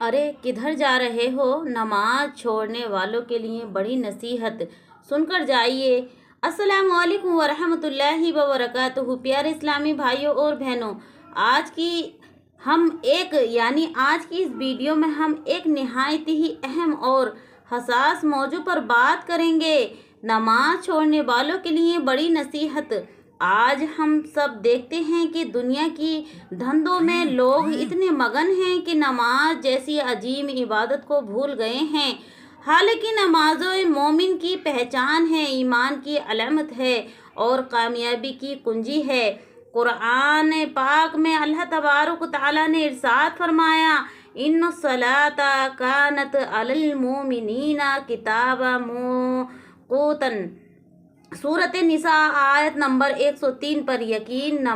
अरे किधर जा रहे हो? नमाज छोड़ने वालों के लिए बड़ी नसीहत सुनकर जाइए। अस्सलामु अलैकुम वरहमतुल्लाहि व बरकातुहू। प्यारे इस्लामी भाइयों और बहनों, आज की आज की इस वीडियो में हम एक निहायत ही अहम और हसास मौजू पर बात करेंगे। नमाज छोड़ने वालों के लिए बड़ी नसीहत। आज हम सब देखते हैं कि दुनिया की धंधों में लोग इतने मगन हैं कि नमाज जैसी अजीम इबादत को भूल गए हैं। हालांकि नमाज मोमिन की पहचान है, ईमान की अलामत है और कामयाबी की कुंजी है। कुरान पाक में अल्लाह तबारक तआला ने इरशाद फरमाया, इन्नो सलाता कानत अलल मोमिनीना किताबा मौकूतन। सूरत निसा आयत नंबर 103 पर यकीनन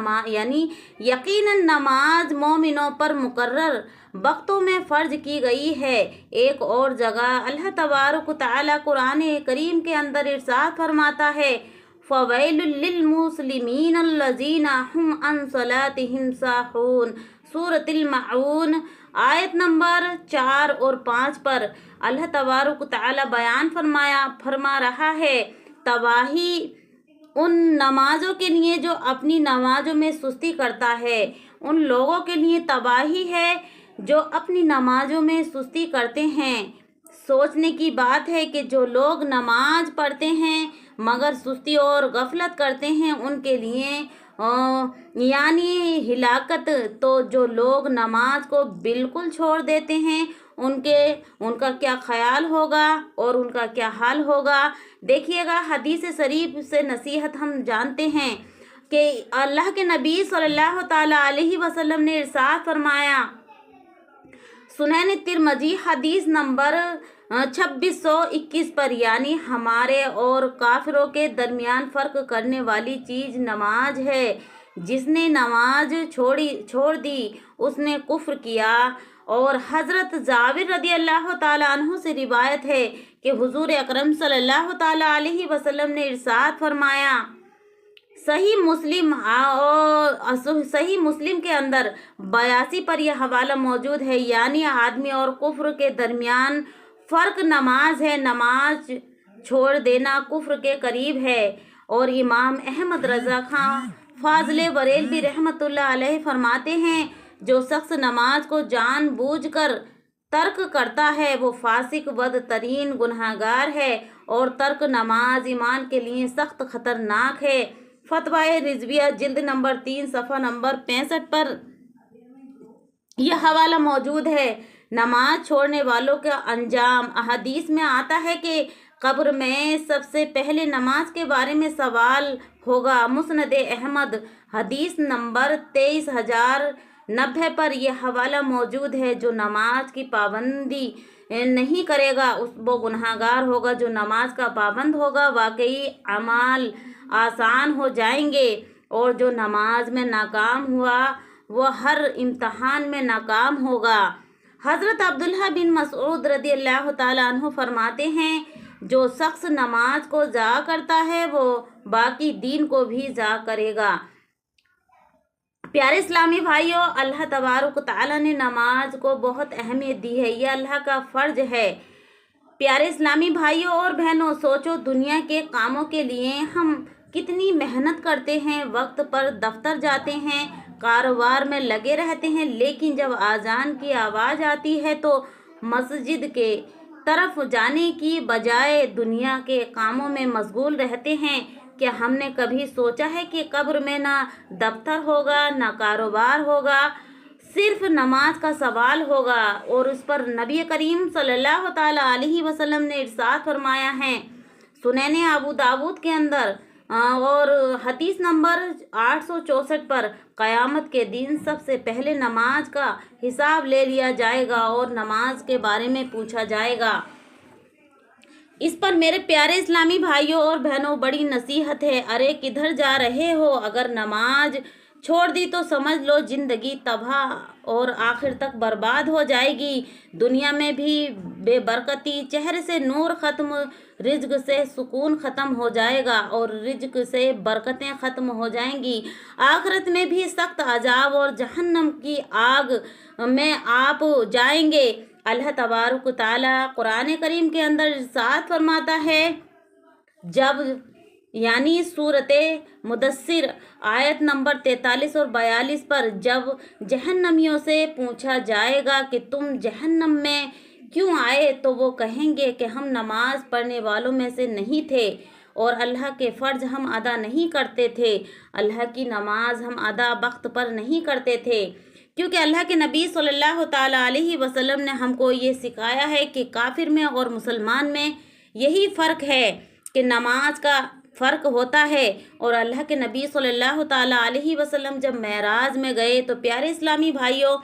नमाज मोमिनों पर मुकर्रर वक्तों में फ़र्ज की गई है। एक और जगह अल्लाह तबारक तआला कुरान करीम के अंदर इरशाद फरमाता है, फ़वैलुल लिल मुस्लिमीन अल्लज़ीना हुम अन सलातिहिम साहून। सूरतुल माऊन आयत नंबर 4 और 5 पर अल्लाह तबारक तआला बयान फरमा रहा है, तबाही उन नमाजों के लिए जो अपनी नमाजों में सुस्ती करता है। उन लोगों के लिए तबाही है जो अपनी नमाजों में सुस्ती करते हैं। सोचने की बात है कि जो लोग नमाज पढ़ते हैं मगर सुस्ती और गफलत करते हैं, उनके लिए हिलाकत। तो जो लोग नमाज को बिल्कुल छोड़ देते हैं उनका क्या ख्याल होगा और उनका क्या हाल होगा। देखिएगा, हदीस शरीफ से नसीहत हम जानते हैं कि अल्लाह के नबी सल्लल्लाहु ताला अलैहि वसल्लम ने इरशाद फरमाया, सुनैन तिरमिज़ी हदीस नंबर 2621 पर, हमारे और काफिरों के दरमियान फ़र्क करने वाली चीज़ नमाज है। जिसने नमाज छोड़ दी उसने कुफ्र किया। और हज़रत जाबिर रदी अल्लाह ताला अन्हु से रिवायत है कि हुजूर अकरम सल्लल्लाहु ताला अलैहि वसल्लम ने इरशाद फरमाया, सही मुस्लिम के अंदर 82 पर यह हवाला मौजूद है, आदमी और कुफ्र के दरमियान फ़र्क नमाज है। नमाज छोड़ देना कुफ्र के करीब है। और इमाम अहमद रज़ा खां फाज़ले बरेलवी रहमतुल्लाह अलैह फरमाते हैं, जो शख्स नमाज को जानबूझकर तर्क करता है वो फासिक बदतरीन गुनहगार है और तर्क नमाज ईमान के लिए सख्त खतरनाक है। फतवाए रिजविया जिल्द नंबर 3 सफ़ा नंबर 65 पर यह हवाला मौजूद है। नमाज छोड़ने वालों का अंजाम। हदीस में आता है कि कब्र में सबसे पहले नमाज के बारे में सवाल होगा। मुस्नद अहमद हदीस नंबर 23,090 पर यह हवाला मौजूद है। जो नमाज की पाबंदी नहीं करेगा वो गुनहगार होगा। जो नमाज का पाबंद होगा वाकई अमाल आसान हो जाएंगे। और जो नमाज में नाकाम हुआ वो हर इम्तहान में नाकाम होगा। हज़रत अब्दुल्लाह बिन मसऊद रदी अल्लाह ताला अन्हु फरमाते हैं, जो शख्स नमाज को ज़ा करता है वो बाकी दीन को भी ज़ा करेगा। प्यारे इस्लामी भाइयों, अल्लाह तबारक तआला ने नमाज को बहुत अहमियत दी है। यह अल्लाह का फ़र्ज है। प्यारे इस्लामी भाइयों और बहनों, सोचो दुनिया के कामों के लिए हम कितनी मेहनत करते हैं, वक्त पर दफ्तर जाते हैं, कारोबार में लगे रहते हैं, लेकिन जब आज़ान की आवाज़ आती है तो मस्जिद के तरफ जाने की बजाय दुनिया के कामों में मशगूल रहते हैं। क्या हमने कभी सोचा है कि कब्र में ना दफ्तर होगा ना कारोबार होगा, सिर्फ नमाज का सवाल होगा। और उस पर नबी करीम सल्लल्लाहु ताला अलैहि वसल्लम ने इरशाद फरमाया है, सुनैन अबू दाऊद के अंदर और हदीस नंबर 864 पर, क़यामत के दिन सबसे पहले नमाज का हिसाब ले लिया जाएगा और नमाज के बारे में पूछा जाएगा। इस पर मेरे प्यारे इस्लामी भाइयों और बहनों बड़ी नसीहत है। अरे किधर जा रहे हो? अगर नमाज छोड़ दी तो समझ लो ज़िंदगी तबाह और आखिर तक बर्बाद हो जाएगी। दुनिया में भी बेबरकती, चेहरे से नूर ख़त्म, रिज्क से सुकून ख़त्म हो जाएगा और रिज्क से बरकतें ख़त्म हो जाएंगी। आखिरत में भी सख्त अजाब और जहन्नम की आग में आप जाएंगे। अल्लाह तबारक व तआला कुरान करीम के अंदर इरशाद फरमाता है, जब यानी सूरत मुदस्सिर आयत नंबर 43 और 42 पर जब जहन्नमियों से पूछा जाएगा कि तुम जहन्नम में क्यों आए, तो वो कहेंगे कि हम नमाज पढ़ने वालों में से नहीं थे और अल्लाह के फ़र्ज हम अदा नहीं करते थे, अल्लाह की नमाज हम अदा वक्त पर नहीं करते थे। क्योंकि अल्लाह के नबी सल्लल्लाहु ताला अलैहि वसल्लम ने हमको ये सिखाया है कि काफिर में और मुसलमान में यही फ़र्क है कि नमाज का फ़र्क होता है। और अल्लाह के नबी सल्लल्लाहु ताला अलैहि वसल्लम जब मेराज में गए तो प्यारे इस्लामी भाइयों,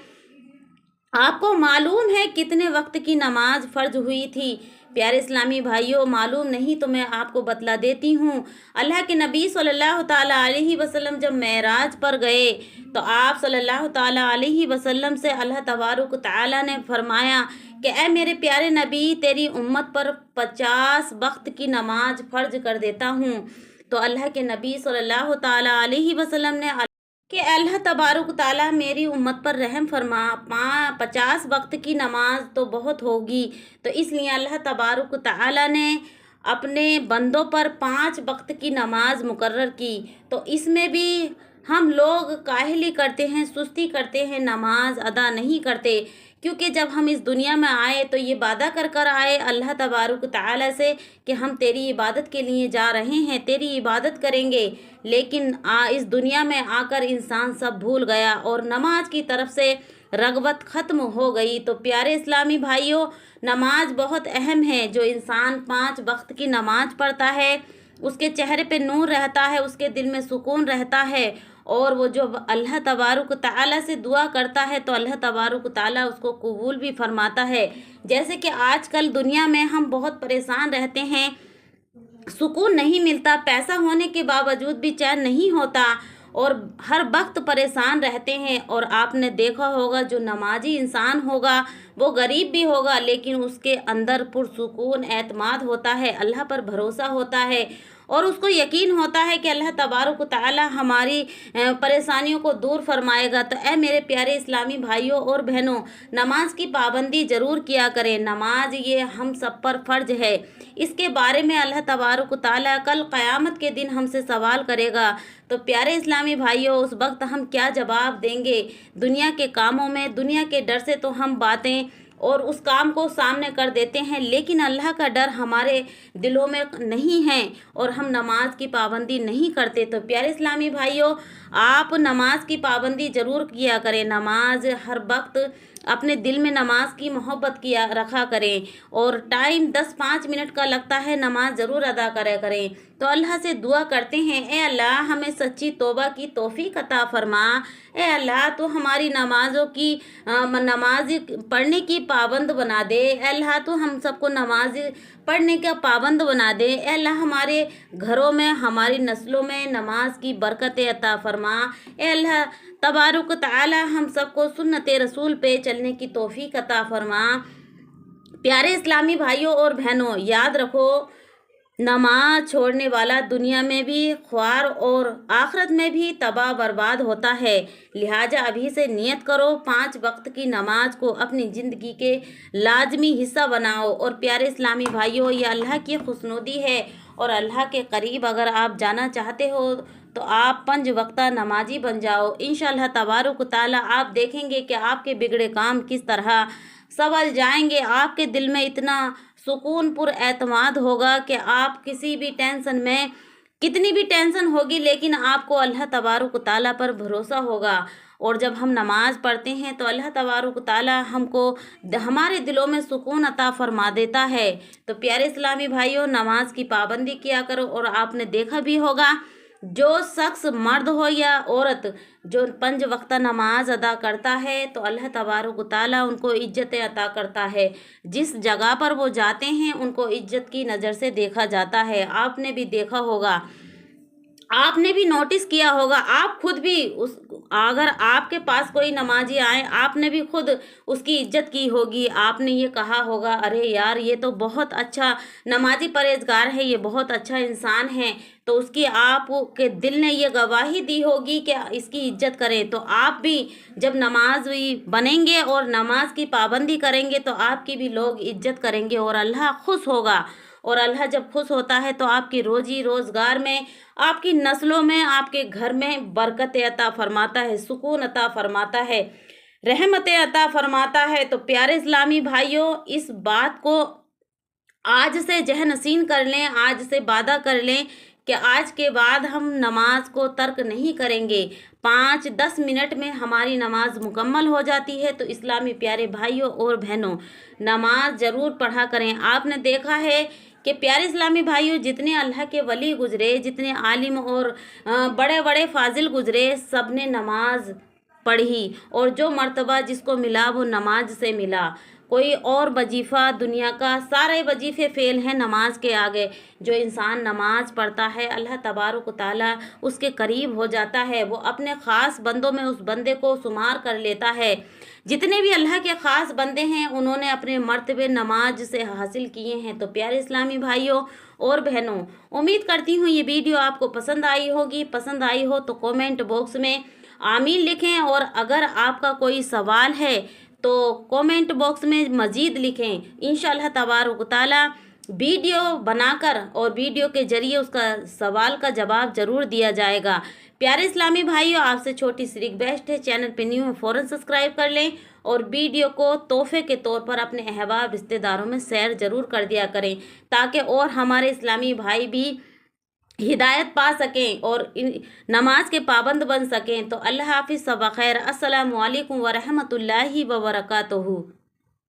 आपको मालूम है कितने वक्त की नमाज फ़र्ज हुई थी? प्यारे इस्लामी भाइयों, मालूम नहीं तो मैं आपको बतला देती हूँ। अल्लाह के नबी सल्लल्लाहु ताला अलैहि वसल्लम जब मेराज पर गए तो आप सल्लल्लाहु ताला अलैहि वसल्लम से अल्लाह तबारक तआला ने फरमाया कि ए मेरे प्यारे नबी, तेरी उम्मत पर 50 वक्त की नमाज फ़र्ज कर देता हूँ। तो अल्लाह के नबी सल्लल्लाहु ताला अलैहि वसल्लम ने कि अल्लाह तबारक ताला मेरी उम्मत पर रहम फरमा, 50 वक्त की नमाज तो बहुत होगी, तो इसलिए अल्लाह तबारक ताला ने अपने बंदों पर 5 वक्त की नमाज मुकर्रर की। तो इसमें भी हम लोग काहली करते हैं, सुस्ती करते हैं, नमाज अदा नहीं करते। क्योंकि जब हम इस दुनिया में आए तो ये वादा कर कर आए अल्लाह तबारक ताला से कि हम तेरी इबादत के लिए जा रहे हैं, तेरी इबादत करेंगे। लेकिन इस दुनिया में आकर इंसान सब भूल गया और नमाज की तरफ से रग़बत ख़त्म हो गई। तो प्यारे इस्लामी भाइयों, नमाज बहुत अहम है। जो इंसान 5 वक्त की नमाज पढ़ता है उसके चेहरे पे नूर रहता है, उसके दिल में सुकून रहता है। और वो जो अल्लाह तबारक ताला से दुआ करता है तो अल्लाह तबारक ताला उसको कबूल भी फरमाता है। जैसे कि आजकल दुनिया में हम बहुत परेशान रहते हैं, सुकून नहीं मिलता, पैसा होने के बावजूद भी चैन नहीं होता और हर वक्त परेशान रहते हैं। और आपने देखा होगा जो नमाजी इंसान होगा वो गरीब भी होगा लेकिन उसके अंदर पुरसुकून एतमाद होता है, अल्लाह पर भरोसा होता है और उसको यकीन होता है कि अल्लाह तबारक ताला हमारी परेशानियों को दूर फरमाएगा। तो ए मेरे प्यारे इस्लामी भाइयों और बहनों, नमाज की पाबंदी ज़रूर किया करें। नमाज ये हम सब पर फ़र्ज है। इसके बारे में अल्लाह तबारक ताला कल क़यामत के दिन हमसे सवाल करेगा। तो प्यारे इस्लामी भाइयों, उस वक्त हम क्या जवाब देंगे? दुनिया के कामों में, दुनिया के डर से तो हम बातें और उस काम को सामने कर देते हैं, लेकिन अल्लाह का डर हमारे दिलों में नहीं है और हम नमाज की पाबंदी नहीं करते। तो प्यारे इस्लामी भाइयों, आप नमाज की पाबंदी ज़रूर किया करें। नमाज हर वक्त अपने दिल में नमाज की मोहब्बत किया रखा करें और टाइम 10-5 मिनट का लगता है, नमाज ज़रूर अदा करें। तो अल्लाह से दुआ करते हैं, ए अल्लाह हमें सच्ची तौबा की तौफीक अता फरमा। ए अल्लाह तो हमारी नमाज़ों की नमाज पढ़ने की पाबंद बना दे। ए अल्लाह तो हम सबको नमाज पढ़ने का पाबंद बना दे। ए अल्लाह हमारे घरों में, हमारी नस्लों में नमाज की बरकतें अता फरमा। ए अल्लाह तबारक ताला हम सबको सुन्नत रसूल पे चलने की तौफीक अता फरमा। प्यारे इस्लामी भाइयों और बहनों, याद रखो, नमाज छोड़ने वाला दुनिया में भी ख्वार और आखिरत में भी तबाह बर्बाद होता है। लिहाजा अभी से नियत करो, 5 वक्त की नमाज को अपनी ज़िंदगी के लाजमी हिस्सा बनाओ। और प्यारे इस्लामी भाइयों, ये अल्लाह की खुशनुदी है और अल्लाह के करीब अगर आप जाना चाहते हो तो आप 5 वक्ता नमाजी बन जाओ। इंशाअल्लाह तबारक ताला आप देखेंगे कि आपके बिगड़े काम किस तरह संभल जाएंगे। आपके दिल में इतना सुकून पुर एतमाद होगा कि आप किसी भी टेंशन में, कितनी भी टेंशन होगी लेकिन आपको अल्लाह तबारक ताला पर भरोसा होगा। और जब हम नमाज़ पढ़ते हैं तो अल्लाह तबारक ताला हमको हमारे दिलों में सुकून अता फरमा देता है। तो प्यारे इस्लामी भाइयों, नमाज की पाबंदी किया करो। और आपने देखा भी होगा, जो शख्स मर्द हो या औरत जो 5 वक्त नमाज अदा करता है तो अल्लाह तबारक ताला उनको इज्जतें अता करता है। जिस जगह पर वो जाते हैं उनको इज्जत की नज़र से देखा जाता है। आपने भी देखा होगा, آپ نے بھی نوٹس کیا ہوگا، آپ خود بھی اگر آپ کے پاس کوئی نمازی آئے، آپ نے بھی خود اس کی عزت کی ہوگی، آپ نے یہ کہا ہوگا ارے یار یہ تو بہت اچھا نمازی پرہیزگار ہے، یہ بہت اچھا انسان ہے، تو اس کی آپ کے دل نے یہ گواہی دی ہوگی کہ اس کی عزت کریں، تو آپ بھی جب نمازی بنیں گے اور نماز کی پابندی کریں گے تو آپ کی بھی لوگ عزت کریں گے اور اللہ خوش ہوگا، اور اللہ جب خوش ہوتا ہے تو آپ کی روزی روزگار میں، آپ کی نسلوں میں، آپ کے گھر میں برکت عطا فرماتا ہے، سکون عطا فرماتا ہے، رحمت عطا فرماتا ہے۔ تو پیارے اسلامی بھائیوں، اس بات کو آج سے ذہن نشین کر لیں، آج سے وعدہ کر لیں کہ آج کے بعد ہم نماز کو ترک نہیں کریں گے۔ 5-10 منٹ میں ہماری نماز مکمل ہو جاتی ہے، تو اسلامی پیارے بھائیوں اور بہنوں، نماز ضرور پڑھا کریں۔ آپ نے دیکھا ہے کہ پیارے اسلامی بھائیوں، جتنے اللہ کے ولی گزرے، جتنے عالم اور بڑے بڑے فاضل گزرے، سب نے نماز پڑھی، اور جو مرتبہ جس کو ملا وہ نماز سے ملا۔ کوئی اور وظیفہ دنیا کا، سارے وظیفے فیل ہیں نماز کے آگے۔ جو انسان نماز پڑھتا ہے، اللہ تبارک و تعالیٰ اس کے قریب ہو جاتا ہے، وہ اپنے خاص بندوں میں اس بندے کو شمار کر لیتا ہے۔ جتنے بھی اللہ کے خاص بندے ہیں، انہوں نے اپنے مرتبے نماز سے حاصل کیے ہیں۔ تو پیارے اسلامی بھائیوں اور بہنوں، امید کرتی ہوں یہ ویڈیو آپ کو پسند آئی ہوگی۔ پسند آئی ہو تو کومنٹ باکس میں آمین لکھیں، اور اگر آپ کا کوئی سوال ہے تو کومنٹ باکس میں مزید لکھیں۔ انشاءاللہ تبارک و تعالیٰ ویڈیو بنا کر اور ویڈیو کے ذریعے اس کا سوال کا جواب ضرور دیا جائے گا۔ پیارے اسلامی بھائیوں، آپ سے چھوٹی سی ریکویسٹ ہے، چینل پہ نیو ہے فوراً سبسکرائب کر لیں، اور ویڈیو کو تحفے کے طور پر اپنے احباب رشتہ داروں میں شیئر ضرور کر دیا کریں، تاکہ اور ہمارے اسلامی بھائی بھی ہدایت پا سکیں اور نماز کے پابند بن سکیں۔ تو اللہ حافظ، صبح خیر، السلام علیکم ورحمۃ اللہ وبرکاتہ۔